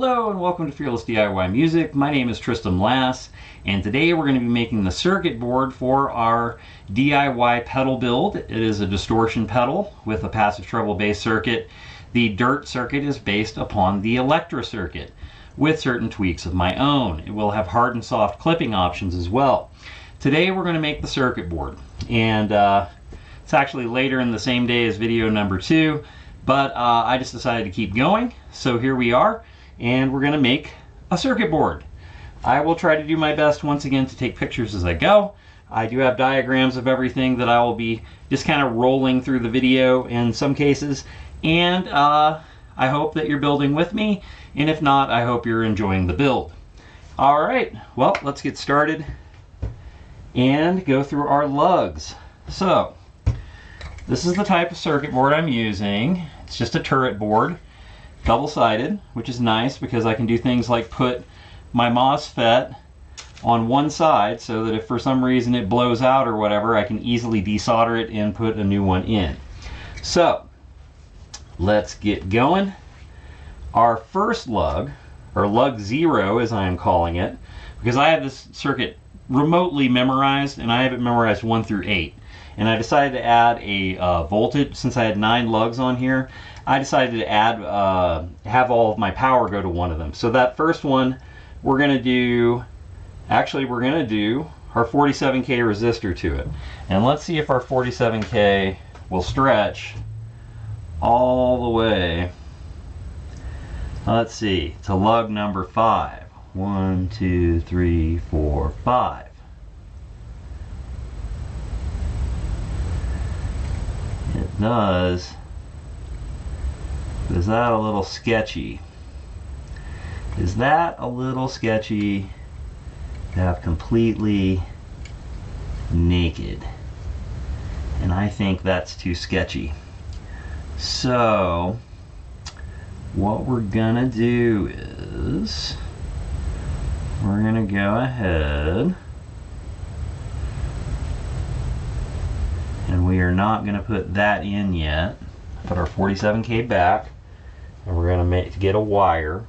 Hello and welcome to Fearless DIY Music. My name is Tristan Lass, and today we're going to be making the circuit board for our DIY pedal build. It is a distortion pedal with a passive treble bass circuit. The dirt circuit is based upon the Electra circuit with certain tweaks of my own. It will have hard and soft clipping options as well. Today we're going to make the circuit board, and it's actually later in the same day as video number 2, but I just decided to keep going, so here we are. And we're going to make a circuit board. I will try to do my best once again to take pictures as I go. I do have diagrams of everything that I will be just kind of rolling through the video in some cases, and I hope that you're building with me, and if not, I hope you're enjoying the build. Alright, well, let's get started and go through our lugs. So, this is the type of circuit board I'm using. It's just a turret board. Double-sided, which is nice because I can do things like put my MOSFET on one side so that if for some reason it blows out or whatever, I can easily desolder it and put a new one in. So, let's get going. Our first lug, or lug 0 as I am calling it, because I have this circuit remotely memorized, and I have it memorized 1 through 8. And I decided to add a voltage, since I had 9 lugs on here, I decided to add, have all of my power go to one of them. So that first one, we're going to do our 47K resistor to it. And let's see if our 47K will stretch all the way, let's see, to lug number 5. 1, 2, 3, 4, 5. It does. Is that a little sketchy? Is that a little sketchy to have completely naked? And I think that's too sketchy. So, what we're gonna do is we're gonna go ahead and we are not gonna put that in yet. Put our 47K back. And we're going to get a wire.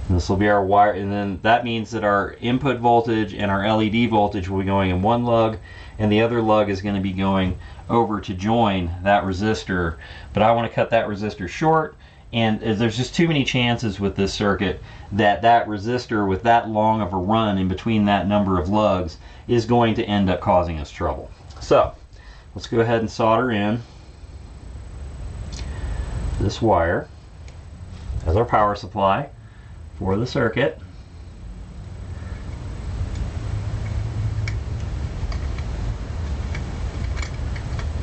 This will be our wire, and then that means that our input voltage and our LED voltage will be going in one lug, and the other lug is going to be going over to join that resistor. But I want to cut that resistor short, and there's just too many chances with this circuit that that resistor with that long of a run in between that number of lugs is going to end up causing us trouble. So let's go ahead and solder in this wire as our power supply for the circuit.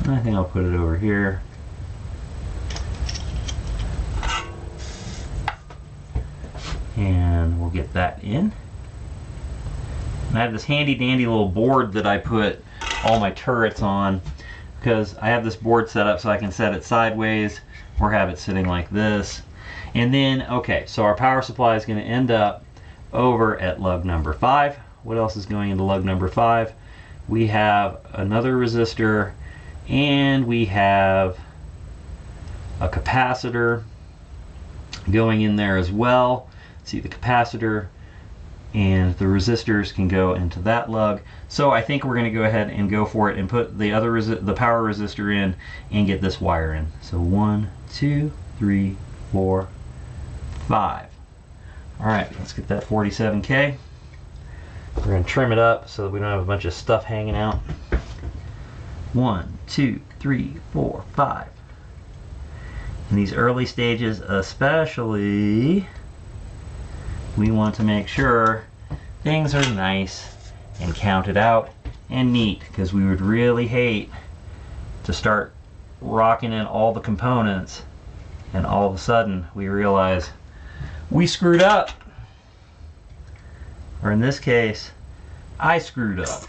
I think I'll put it over here. And we'll get that in. And I have this handy dandy little board that I put all my turrets on, because I have this board set up so I can set it sideways or have it sitting like this. And then, okay, so our power supply is going to end up over at lug number 5. What else is going into lug number 5? We have another resistor, and we have a capacitor going in there as well. See, the capacitor and the resistors can go into that lug. So I think we're going to go ahead and go for it and put the power resistor in and get this wire in. So 1, 2, 3, 4, 5. Alright, let's get that 47K. We're going to trim it up so that we don't have a bunch of stuff hanging out. 1, 2, 3, 4, 5. In these early stages especially, we want to make sure things are nice and counted out and neat, because we would really hate to start rocking in all the components and all of a sudden we realize we screwed up. Or in this case, I screwed up.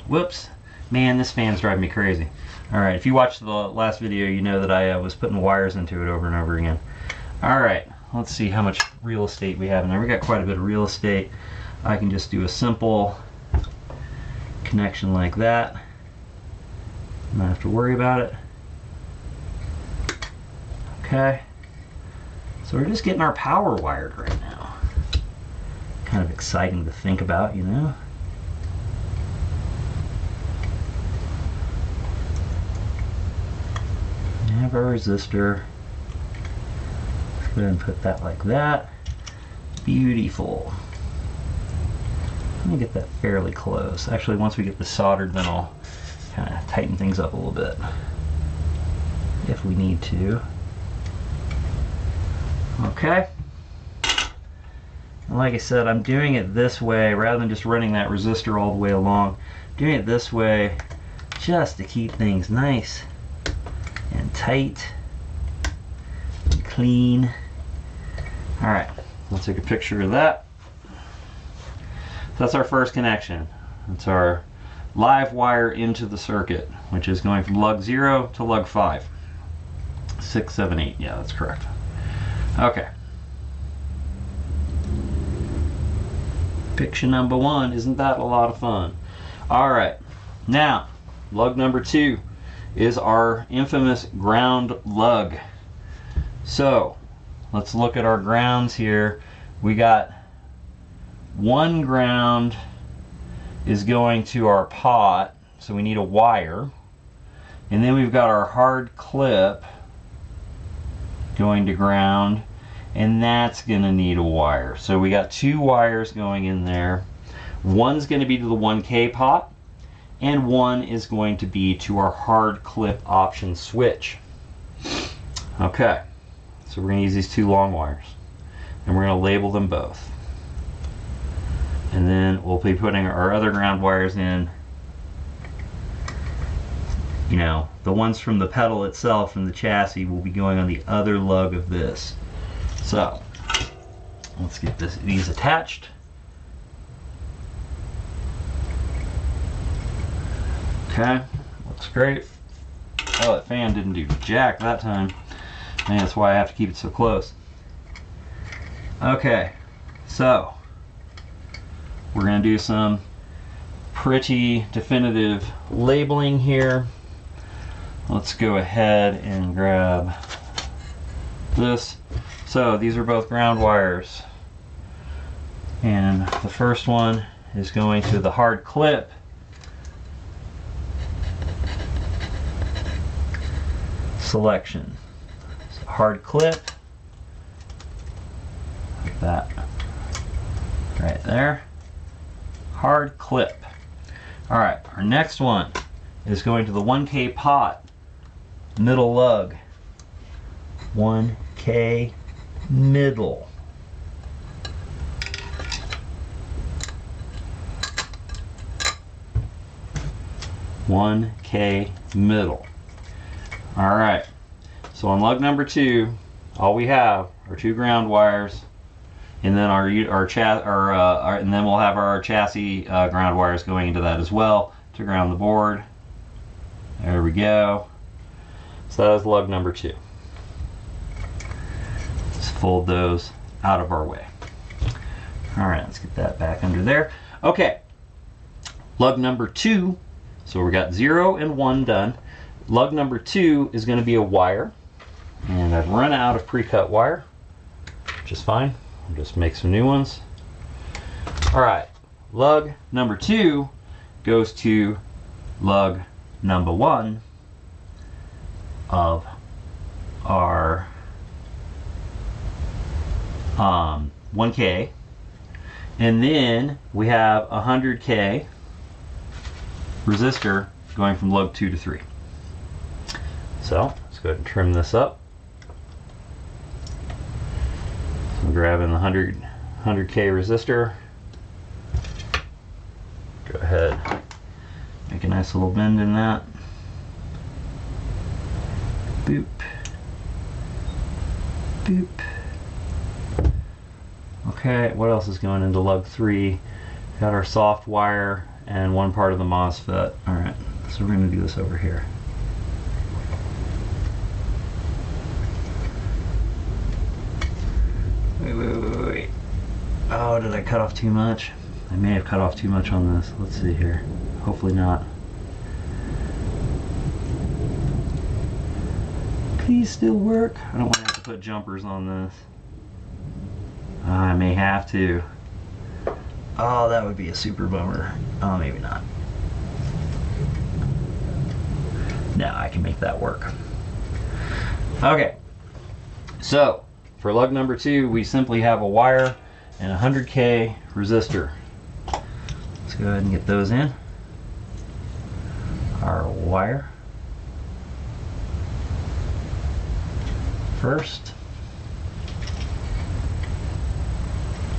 Whoops. Man, this fan's driving me crazy. Alright, if you watched the last video, you know that I was putting wires into it over and over again. Alright. Let's see how much real estate we have in there. We got quite a bit of real estate. I can just do a simple connection like that. Not have to worry about it. Okay. So we're just getting our power wired right now. Kind of exciting to think about, you know. We have our resistor. Let's go ahead and put that like that. Beautiful. Let me get that fairly close. Actually, once we get this soldered, then I'll kind of tighten things up a little bit if we need to. Okay. And like I said, I'm doing it this way rather than just running that resistor all the way along. I'm doing it this way just to keep things nice and tight and clean. All right, let's take a picture of that. So that's our first connection. That's our live wire into the circuit, which is going from lug 0 to lug 5. 6, 7, 8. Yeah, that's correct. Okay. Picture number 1. Isn't that a lot of fun? All right. Now, lug number 2 is our infamous ground lug. So, let's look at our grounds here. We got one ground is going to our pot, so we need a wire. And then we've got our hard clip going to ground, and that's going to need a wire. So we got 2 wires going in there. One's going to be to the 1K pot, and one is going to be to our hard clip option switch. Okay, so we're going to use these 2 long wires, and we're going to label them both. And then we'll be putting our other ground wires in. You know, the ones from the pedal itself, from the chassis, will be going on the other lug of this. So, let's get these attached. Okay, looks great. Oh, that fan didn't do jack that time. And that's why I have to keep it so close. Okay, so we're going to do some pretty definitive labeling here. Let's go ahead and grab this. So these are both ground wires. And the first one is going to the hard clip. Selection. So hard clip. Like that. Right there. Hard clip. Alright, our next one is going to the 1K pot. Middle lug. 1K middle. Middle. All right. So on lug number 2, all we have are 2 ground wires, and then and then we'll have our chassis ground wires going into that as well to ground the board. There we go. So that is lug number 2. Let's fold those out of our way. All right, let's get that back under there. Okay, lug number 2. So we got 0 and 1 done. Lug number 2 is going to be a wire, and I've run out of pre-cut wire, which is fine. I'll just make some new ones. All right, lug number 2 goes to lug number 1 of our 1K, and then we have 100K resistor going from lug 2 to 3. So let's go ahead and trim this up. So I'm grabbing the 100K resistor. Go ahead, make a nice little bend in that. Boop. Boop. Okay, what else is going into lug 3? Got our soft wire and one part of the MOSFET. Alright, so we're going to do this over here. Wait. Oh, did I cut off too much? I may have cut off too much on this. Let's see here. Hopefully not. Please still work. I don't want to have to put jumpers on this. I may have to. Oh, that would be a super bummer. Oh, maybe not. No, I can make that work. Okay, so for lug number 2, we simply have a wire and a 100K resistor. Let's go ahead and get those in. Our wire first,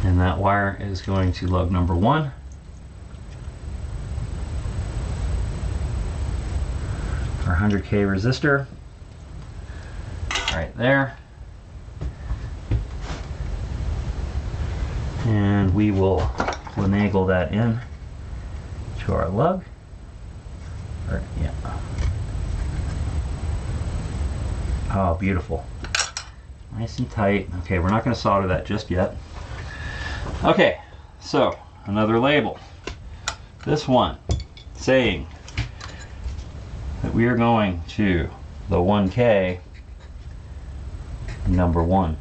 and that wire is going to lug number 1. Our 100K resistor right there, and we will finagle that in to our lug. Yeah. Oh, beautiful. Nice and tight. Okay, we're not going to solder that just yet. Okay, so another label. This one saying that we are going to the 1K number 1.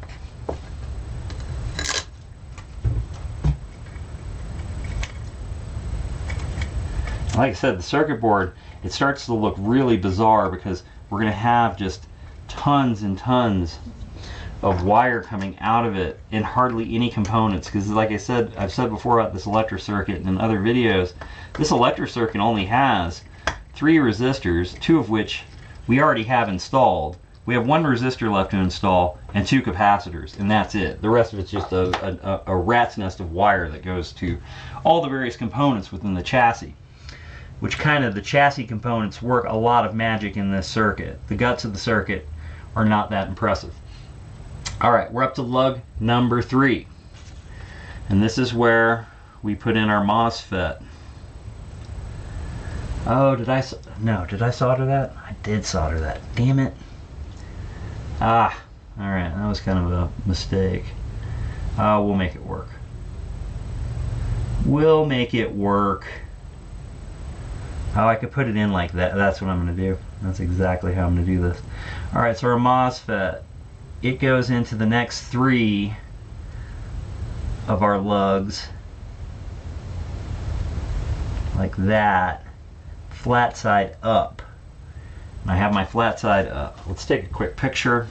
Like I said, the circuit board, it starts to look really bizarre because we're going to have just tons and tons of wire coming out of it and hardly any components, because like I said, I've said before about this electric circuit and in other videos, this electric circuit only has 3 resistors, 2 of which we already have installed. We have 1 resistor left to install and 2 capacitors, and that's it. The rest of it's just a rat's nest of wire that goes to all the various components within the chassis, which kind of the chassis components work a lot of magic in this circuit. The guts of the circuit are not that impressive. All right, we're up to lug number 3, and this is where we put in our MOSFET. Oh, did I solder that? I did solder that. Damn it. Ah, all right, that was kind of a mistake. We'll make it work. We'll make it work. Oh, I could put it in like that. That's what I'm going to do. That's exactly how I'm going to do this. All right, so our MOSFET, it goes into the next 3 of our lugs, like that, flat side up. And I have my flat side up. Let's take a quick picture.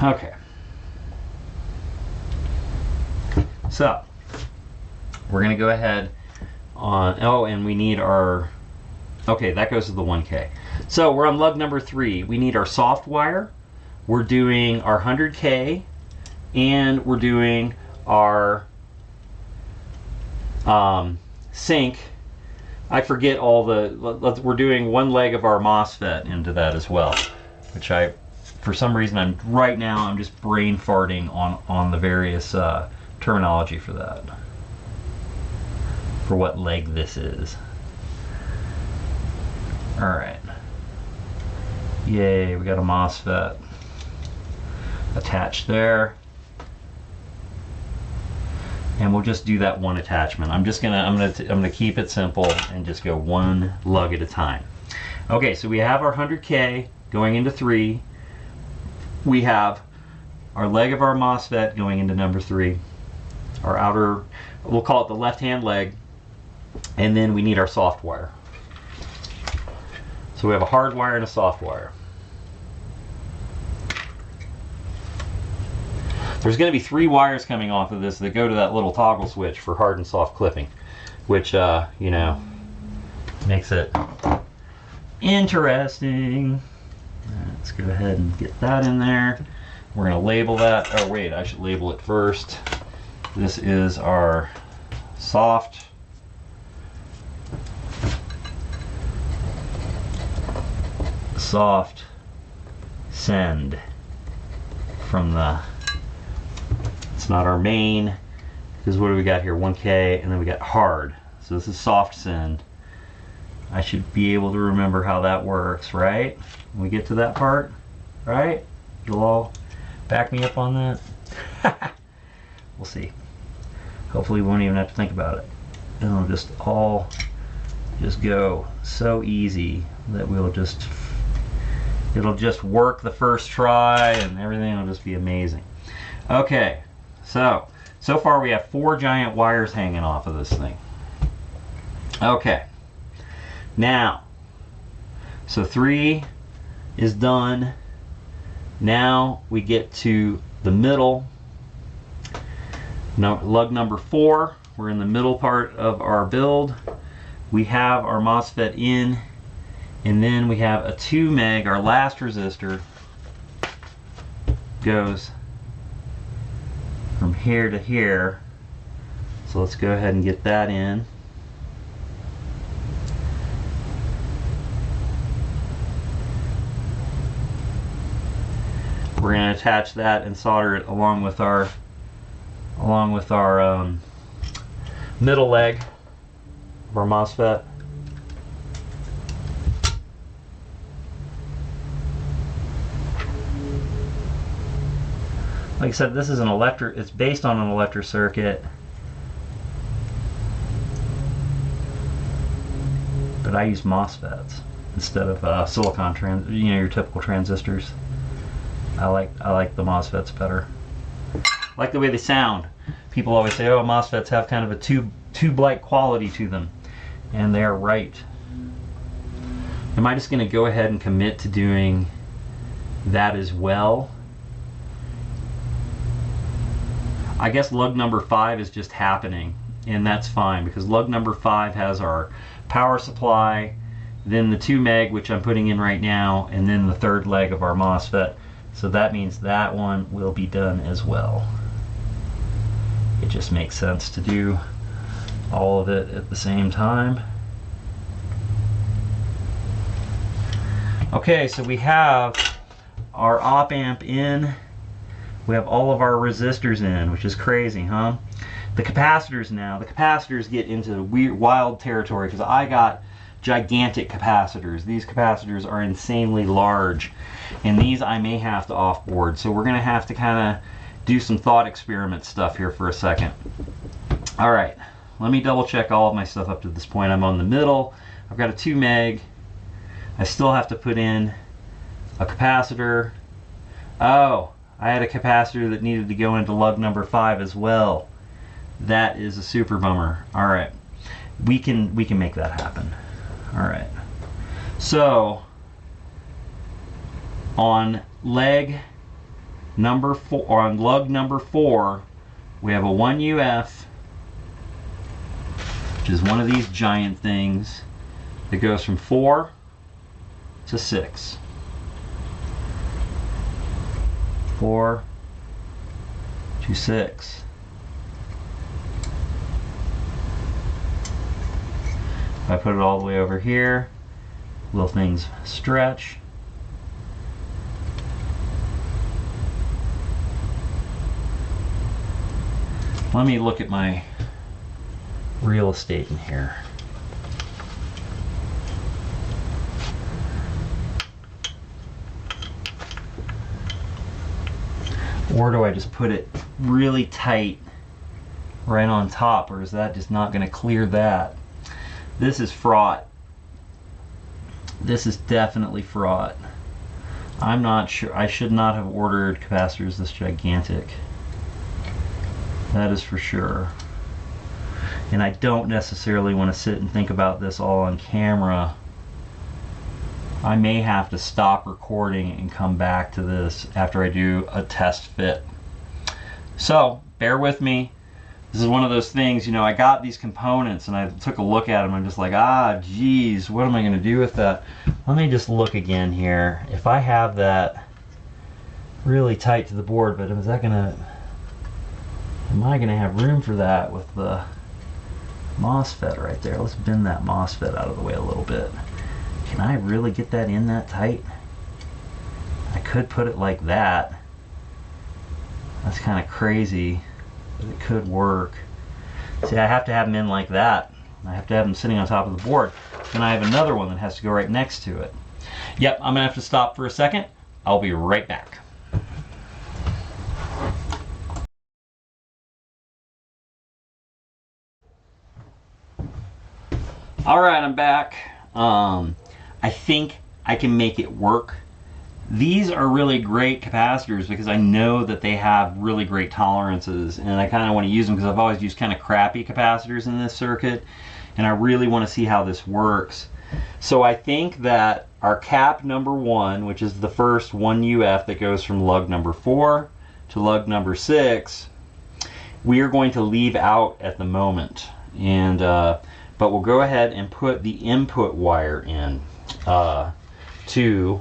Okay. So, we're going to go ahead on, oh, and we need our, okay, that goes to the 1K. So, we're on lug number 3. We need our soft wire. We're doing our 100K, and we're doing our sync. I forget all the, we're doing 1 leg of our MOSFET into that as well, which I, for some reason, right now I'm just brain farting on the various terminology for that, for what leg this is. Alright, yay, we got a MOSFET attached there, and we'll just do that 1 attachment. I'm gonna keep it simple and just go 1 lug at a time. Okay, so we have our 100K going into 3. We have our leg of our MOSFET going into number 3, our outer, we'll call it the left-hand leg, and then we need our soft wire. So we have a hard wire and a soft wire. There's going to be 3 wires coming off of this that go to that little toggle switch for hard and soft clipping, which, you know, makes it interesting. Let's go ahead and get that in there. We're going to label that. Oh, wait, I should label it first. This is our soft send from the, it's not our main, because what do we got here? 1K, and then we got hard. So this is soft send. I should be able to remember how that works, right? When we get to that part, right? You'll all back me up on that? We'll see. Hopefully we won't even have to think about it. and it'll just all just go so easy that it'll just work the first try and everything will just be amazing. Okay, so far we have 4 giant wires hanging off of this thing. Okay, now, so 3 is done. Now we get to the middle. Now, lug number 4, we're in the middle part of our build. We have our MOSFET in, and then we have a 2 meg, our last resistor, goes from here to here. So let's go ahead and get that in. We're going to attach that and solder it along with our middle leg of our MOSFET. Like I said, this is it's based on an electric circuit, but I use MOSFETs instead of silicon your typical transistors. I like the MOSFETs better. I like the way they sound. People always say, oh, MOSFETs have kind of a tube-like quality to them, and they are right. Am I just going to go ahead and commit to doing that as well? I guess lug number 5 is just happening, and that's fine because lug number 5 has our power supply, then the 2 meg, which I'm putting in right now, and then the 3rd leg of our MOSFET. So that means that one will be done as well. It just makes sense to do all of it at the same time. Okay, so we have our op amp in. We have all of our resistors in, which is crazy, huh? The capacitors now. The capacitors get into weird, wild territory because I got gigantic capacitors. These capacitors are insanely large, and these I may have to offboard. So we're going to have to kind of do some thought experiment stuff here for a second. All right, let me double check all of my stuff up to this point. I'm on the middle. I've got a 2 meg. I still have to put in a capacitor. Oh, I had a capacitor that needed to go into lug number 5 as well. That is a super bummer. All right, we can make that happen. All right, so on leg number 4, or on lug number 4, we have a 1 UF, which is one of these giant things that goes from 4 to 6. 4 to 6. If I put it all the way over here, will things stretch? Let me look at my real estate in here. Or do I just put it really tight right on top, or is that just not going to clear that? This is fraught. This is definitely fraught. I'm not sure. I should not have ordered capacitors this gigantic. That is for sure. And I don't necessarily want to sit and think about this all on camera. I may have to stop recording and come back to this after I do a test fit. So bear with me. This is one of those things, you know, I got these components and I took a look at them. I'm just like, geez, what am I going to do with that? Let me just look again here. If I have that really tight to the board, but am I going to have room for that with the MOSFET right there? Let's bend that MOSFET out of the way a little bit. Can I really get that in that tight? I could put it like that. That's kind of crazy, but it could work. See, I have to have them in like that. I have to have them sitting on top of the board. Then I have another one that has to go right next to it. Yep, I'm gonna have to stop for a second. I'll be right back. All right, I'm back. I think I can make it work. These are really great capacitors because I know that they have really great tolerances, and I kind of want to use them because I've always used kind of crappy capacitors in this circuit, and I really want to see how this works. So I think that our cap number 1, which is the first 1 UF that goes from lug number 4 to lug number 6, we are going to leave out at the moment, and but we'll go ahead and put the input wire in to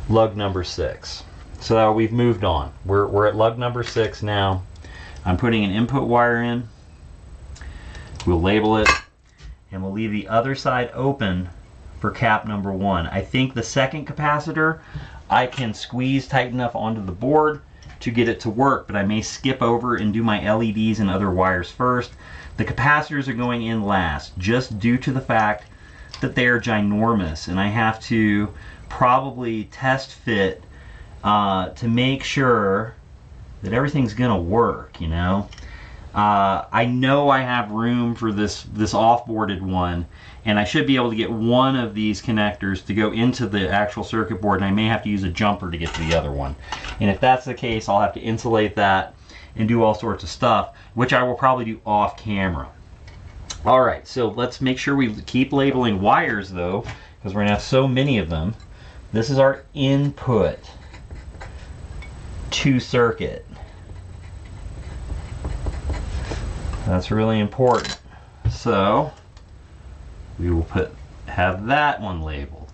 lug number 6. So we've moved on. We're at lug number 6 now. I'm putting an input wire in. We'll label it, and we'll leave the other side open for cap number 1. I think the second capacitor I can squeeze tight enough onto the board to get it to work, but I may skip over and do my LEDs and other wires first. The capacitors are going in last, just due to the fact that they are ginormous, and I have to probably test fit to make sure that everything's gonna work, you know. I know I have room for this off-boarded one, and I should be able to get one of these connectors to go into the actual circuit board, and I may have to use a jumper to get to the other one. And if that's the case, I'll have to insulate that and do all sorts of stuff, which I will probably do off camera. All right, so let's make sure we keep labeling wires though, because we're gonna have so many of them. This is our input to circuit. That's really important. So we will have that one labeled.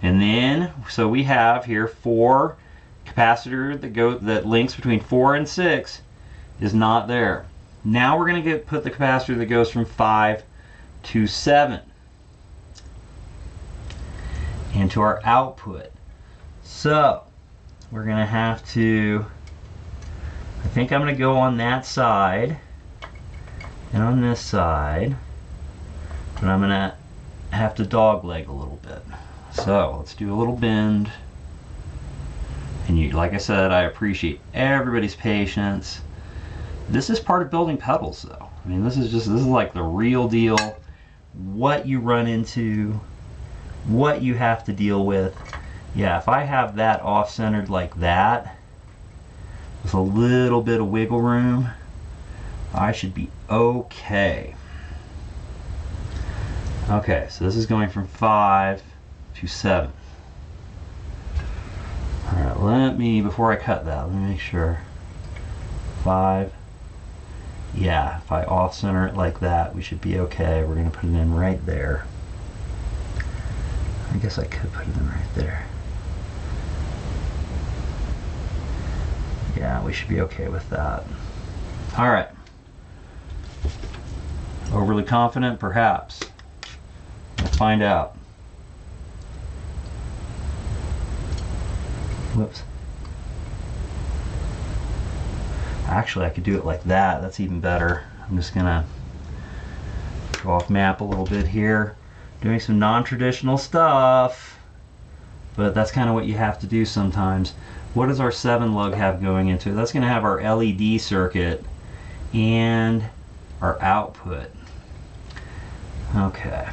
And then, so we have here 4 capacitor that links between 4 and 6 is not there. Now we're going to put the capacitor that goes from 5 to 7 into our output. So we're going to have to, I think I'm going to go on that side and on this side, but I'm going to have to dogleg a little bit. So let's do a little bend. And like I said, I appreciate everybody's patience. This is part of building pedals though. I mean, this is like the real deal. What you run into, what you have to deal with. Yeah, if I have that off-centered like that, with a little bit of wiggle room, I should be okay. Okay, so this is going from 5 to 7. Alright, let me, before I cut that, let me make sure. 5. Yeah, if I off-center it like that, we should be okay. We're going to put it in right there. I guess I could put it in right there. Yeah, we should be okay with that. Alright. Overly confident, perhaps. We'll find out. Whoops. Actually, I could do it like that. That's even better. I'm just gonna go off map a little bit here. Doing some non-traditional stuff, but that's kind of what you have to do sometimes. What does our 7 lug have going into it? That's gonna have our LED circuit and our output. Okay.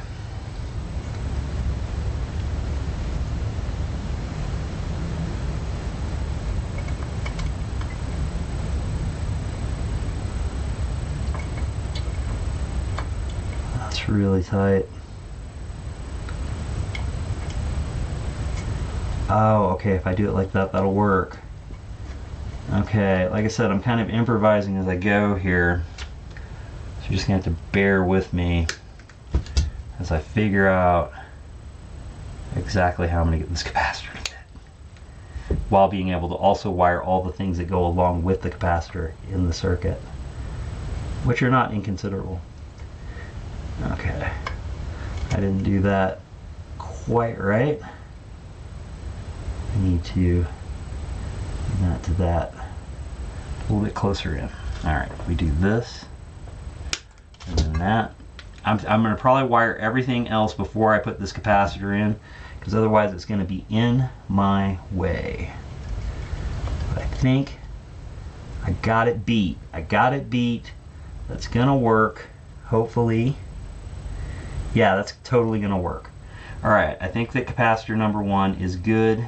That's really tight. Oh, okay, if I do it like that, that'll work. Okay, like I said, I'm kind of improvising as I go here. So you're just gonna have to bear with me as I figure out exactly how I'm gonna get this capacitor to fit, while being able to also wire all the things that go along with the capacitor in the circuit, which are not inconsiderable. Okay, I didn't do that quite right. I need to bring that to that a little bit closer in. Alright, we do this and then that. I'm going to probably wire everything else before I put this capacitor in, because otherwise it's going to be in my way. But I think I got it beat. I got it beat. That's going to work, hopefully. Yeah, that's totally going to work. All right, I think that capacitor number 1 is good,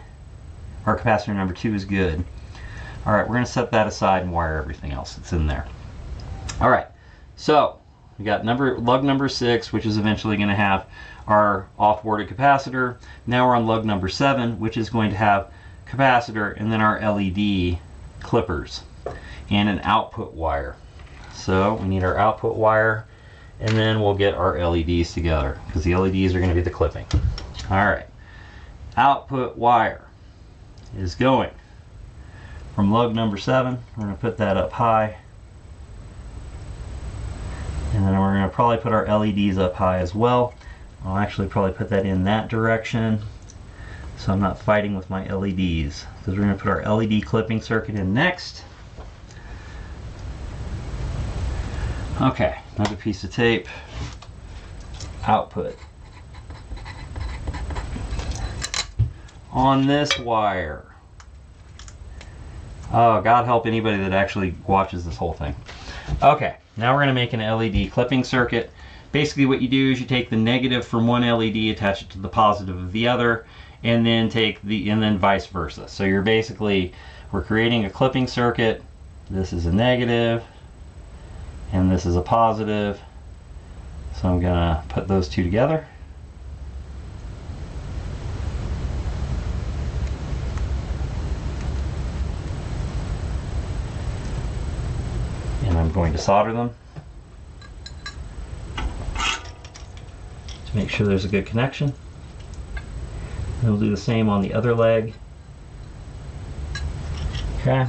or capacitor number 2 is good. All right, we're going to set that aside and wire everything else that's in there. All right, so we got lug number 6, which is eventually going to have our off-boarded capacitor. Now we're on lug number 7, which is going to have capacitor and then our LED clippers and an output wire. So we need our output wire, and then we'll get our LEDs together because the LEDs are going to be the clipping. All right, output wire is going from lug number 7. We're going to put that up high, and then we're going to probably put our LEDs up high as well. I'll actually probably put that in that direction so I'm not fighting with my LEDs, because we're going to put our LED clipping circuit in next. Okay, another piece of tape. Output on this wire. Oh, God help anybody that actually watches this whole thing. Okay, now we're going to make an LED clipping circuit. Basically what you do is you take the negative from one LED, attach it to the positive of the other, and then and then vice versa. So we're creating a clipping circuit. This is a negative and this is a positive. So I'm gonna put those two together. And I'm going to solder them to make sure there's a good connection. And we'll do the same on the other leg. Okay.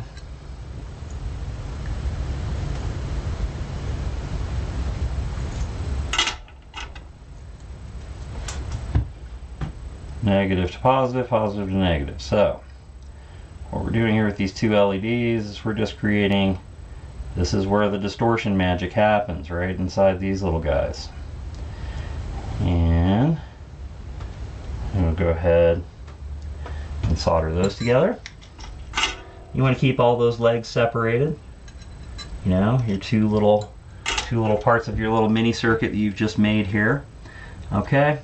Negative to positive, positive to negative. So what we're doing here with these two LEDs is we're just creating, this is where the distortion magic happens, right inside these little guys. And we'll go ahead and solder those together. You want to keep all those legs separated. You know, your two little parts of your little mini circuit that you've just made here. Okay,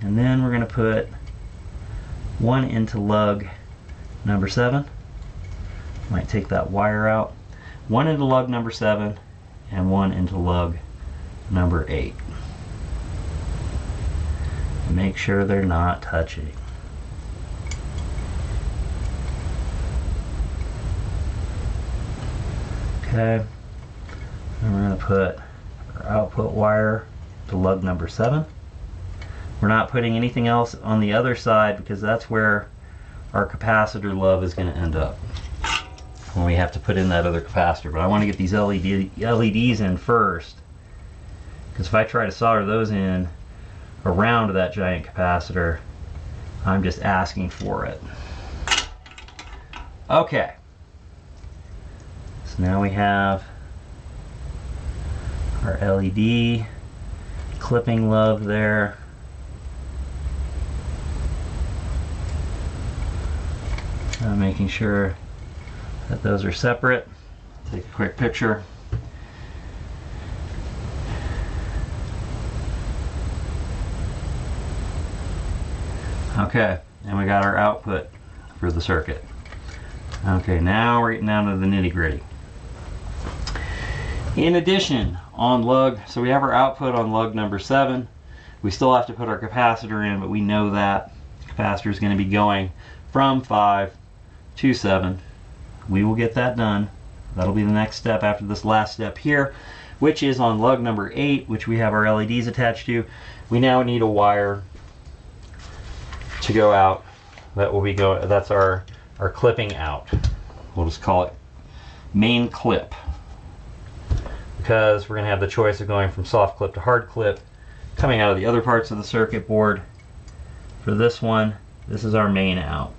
and then we're going to put one into lug number 7. Might take that wire out. One into lug number 7 and one into lug number 8. Make sure they're not touching. Okay, and we're going to put our output wire to lug number 7. We're not putting anything else on the other side because that's where our capacitor love is going to end up when we have to put in that other capacitor. But I want to get these LEDs in first, because if I try to solder those in around that giant capacitor, I'm just asking for it. Okay, so now we have our LED clipping love there. Making sure that those are separate. Take a quick picture. Okay, and we got our output for the circuit. Okay, now we're getting down to the nitty-gritty. In addition, so we have our output on lug number 7. We still have to put our capacitor in, but we know that capacitor is going to be going from 5 to 7. We will get that done. That'll be the next step after this last step here, which is on lug number 8, which we have our LEDs attached to. We now need a wire to go out. That's our clipping out. We'll just call it main clip, because we're going to have the choice of going from soft clip to hard clip coming out of the other parts of the circuit board. For this one, this is our main out.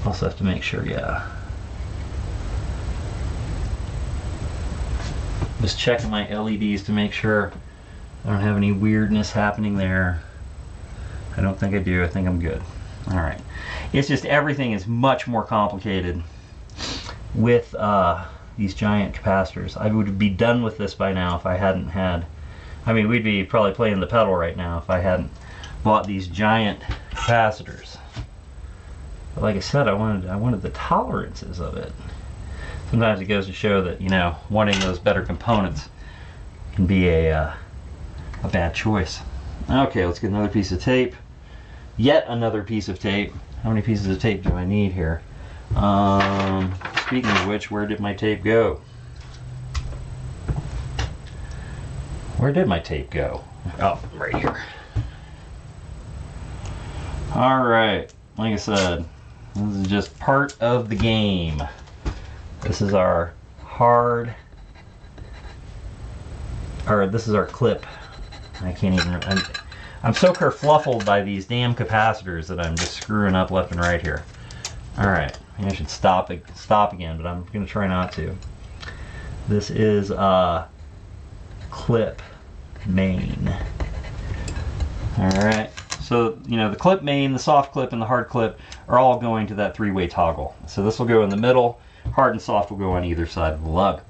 Also have to make sure, yeah. Just checking my LEDs to make sure I don't have any weirdness happening there. I don't think I do. I think I'm good. All right. It's just everything is much more complicated with these giant capacitors. I would be done with this by now if I hadn't had, I mean, we'd be probably playing the pedal right now if I hadn't bought these giant capacitors. But like I said, I wanted the tolerances of it. Sometimes it goes to show that, you know, wanting those better components can be a bad choice. Okay, let's get another piece of tape. Yet another piece of tape. How many pieces of tape do I need here? Speaking of which, where did my tape go? Where did my tape go? Oh, right here. Alright, like I said, this is just part of the game. This is our this is our clip. I can't even, I'm so kerfluffled by these damn capacitors that I'm just screwing up left and right here. Alright, I should stop again, but I'm going to try not to. This is a clip main. Alright, so, you know, the clip main, the soft clip, and the hard clip are all going to that three-way toggle. So this will go in the middle, hard and soft will go on either side of the lug.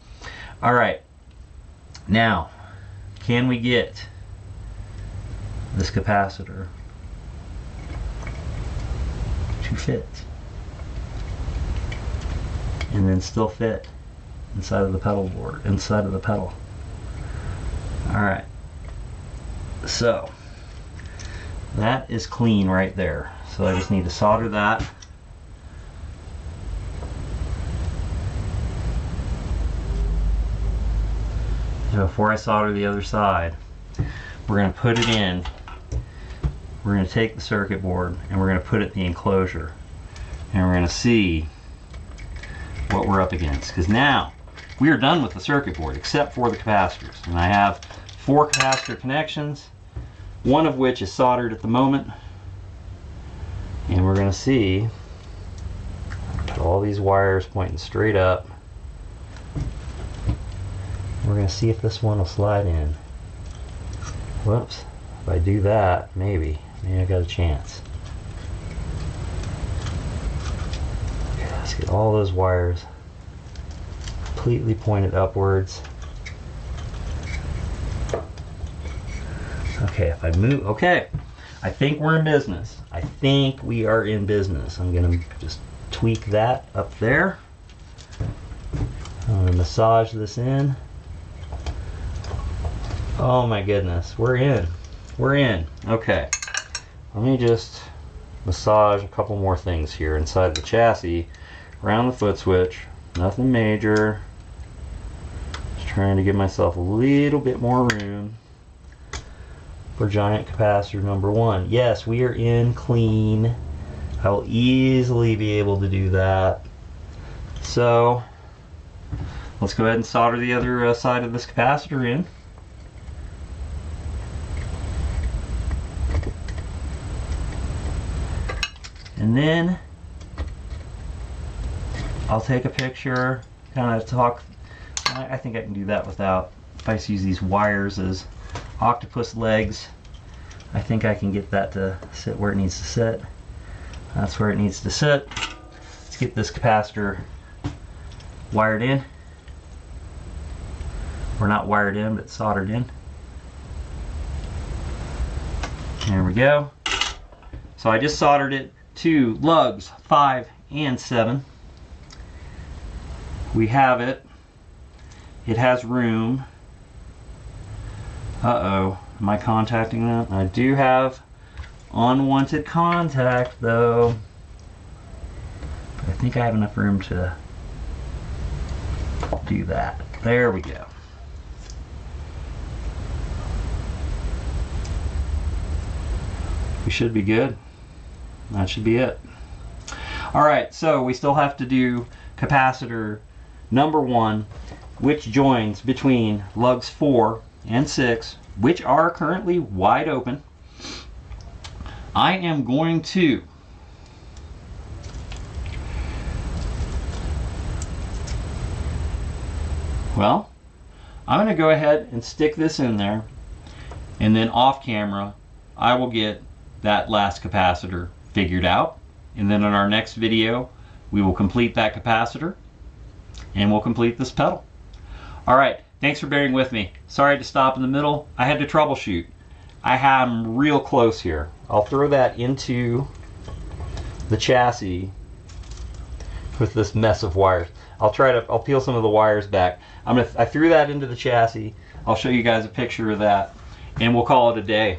Alright, now, can we get this capacitor to fit and then still fit inside of the pedal board, inside of the pedal? Alright, so that is clean right there. So I just need to solder that. Now before I solder the other side, we're going to put it in. We're going to take the circuit board and we're going to put it in the enclosure. And we're going to see what we're up against. Because now we are done with the circuit board except for the capacitors. And I have 4 capacitor connections, one of which is soldered at the moment. And we're going to see, put all these wires pointing straight up. We're going to see if this one will slide in. Whoops. If I do that, maybe I got a chance. Okay, let's get all those wires completely pointed upwards. Okay, if I move, okay, I think we're in business. I think we are in business. I'm going to just tweak that up there. I'm going to massage this in. Oh my goodness, we're in. We're in. Okay. Let me just massage a couple more things here inside the chassis, around the foot switch. Nothing major. Just trying to give myself a little bit more room for giant capacitor number 1. Yes, we are in clean. I will easily be able to do that. So, let's go ahead and solder the other side of this capacitor in. And then I'll take a picture, kind of talk. I think I can do that without, if I use these wires as octopus legs, I think I can get that to sit where it needs to sit. That's where it needs to sit. Let's get this capacitor wired in. We're not wired in, but soldered in. There we go. So I just soldered it to lugs 5 and 7. We have it. It has room. Uh-oh, am I contacting that? I do have unwanted contact though. I think I have enough room to do that. There we go. We should be good. That should be it. Alright, so we still have to do capacitor number 1, which joins between lugs 4 and 6, which are currently wide open. I am going to I'm going to go ahead and stick this in there, and then off camera I will get that last capacitor figured out and then in our next video we will complete that capacitor and we'll complete this pedal. All right, thanks for bearing with me. Sorry to stop in the middle. I had to troubleshoot. I am real close here. I'll throw that into the chassis with this mess of wires. I'll peel some of the wires back. I threw that into the chassis. I'll show you guys a picture of that and we'll call it a day.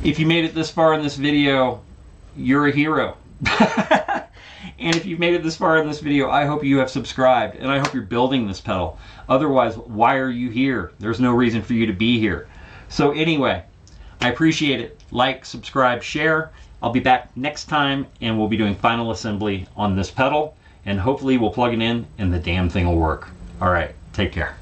If you made it this far in this video, you're a hero. And if you've made it this far in this video, I hope you have subscribed and I hope you're building this pedal. Otherwise, why are you here? There's no reason for you to be here. So anyway, I appreciate it. Like, subscribe, share. I'll be back next time and we'll be doing final assembly on this pedal and hopefully we'll plug it in and the damn thing will work. All right, take care.